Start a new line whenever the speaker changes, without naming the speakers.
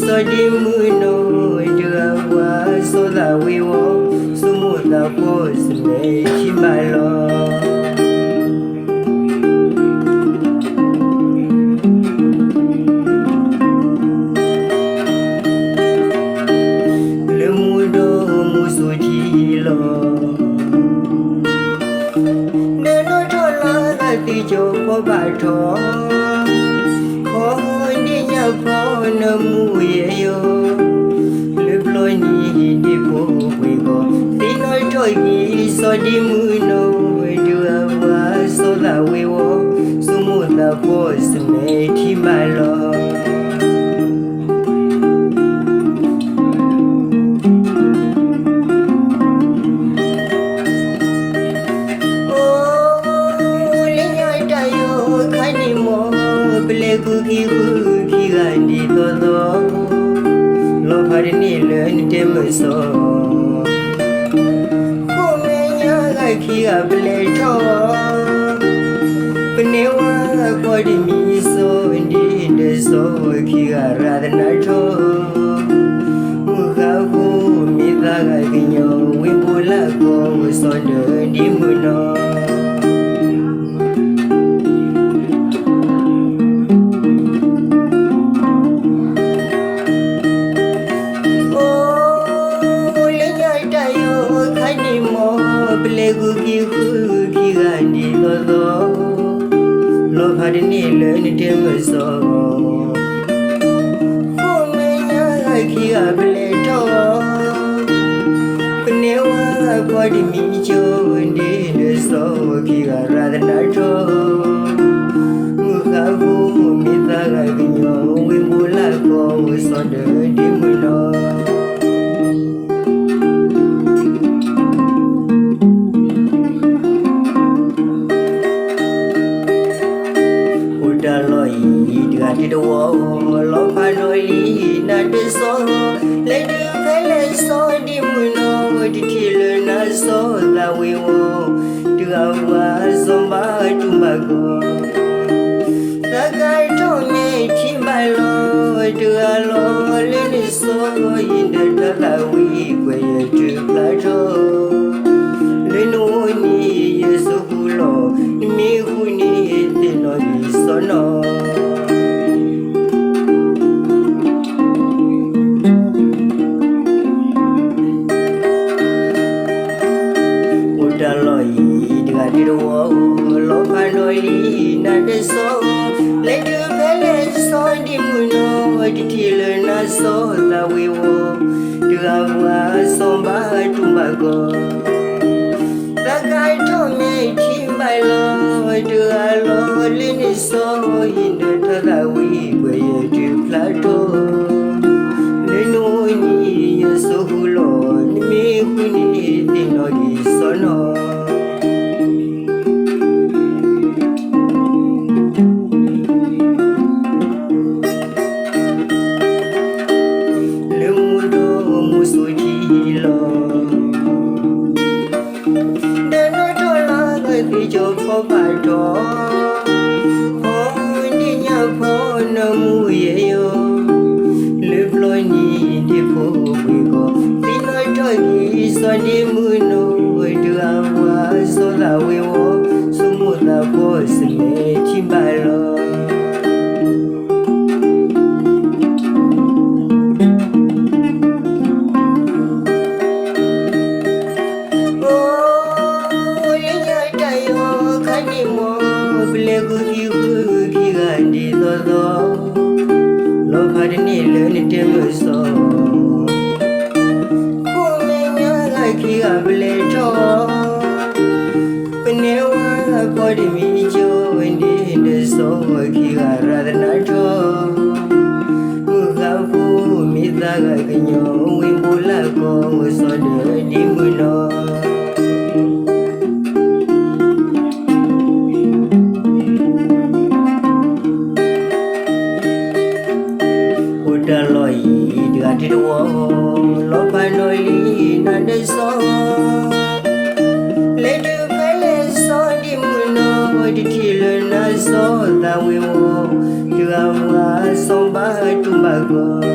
So di muno đưa qua so la we wo so mu la po sme chi ba lo le mu do mu so chi lo ne no cho la ga ti cho po ba tho na mu ye yo le ploi ni di po we go ti noi troi ni so di mu no we do wa so la we wo so mu la po se me ti ba lo Gandhi todo lo hari ni le ni temeso komenya ga ki able to penewa body mi so indi de so ki ga radna to muka ko mi da ga kinyo wi bola ko so de di muno Gandhi todo lo hari ni le ni temeso komenya ki able to penewa body mi jo ndi de so ki ga radna to muka ko mi ta ga kinyo wi mula ko so de di muno Di do lo pa noi li na de so le du pele so di muno di kilo na so la we wo du wa so ba tu ma go la kai to me chi ba lo du lo le ni so yin de da la we kwe ye tu pla to le no ni ye so ku lo mi hu ni te no ni so no di do lo pa noi li na de so le du pele so di muno di kilo na so la we wo du wa so ba tu ma go la kai to me chi mai lo du lo li ni so yin de ta la we kwe ye du pla to le no ni ye so hu lo ni me hu ni ti no di so no so di muno we do wa so la we wo so mu la po se me chi ba lo Gandhi todo lo hari ni le ni temeso ki able to penewa body mi jo ndi de so ki ga radna to muka ko mi ta ga kinyo wi bola ko so de di mu no Udah loi dia di dua lo panoi na de so le du pele so di mu no di thil na so ta we wo dia wa so ba tu ba go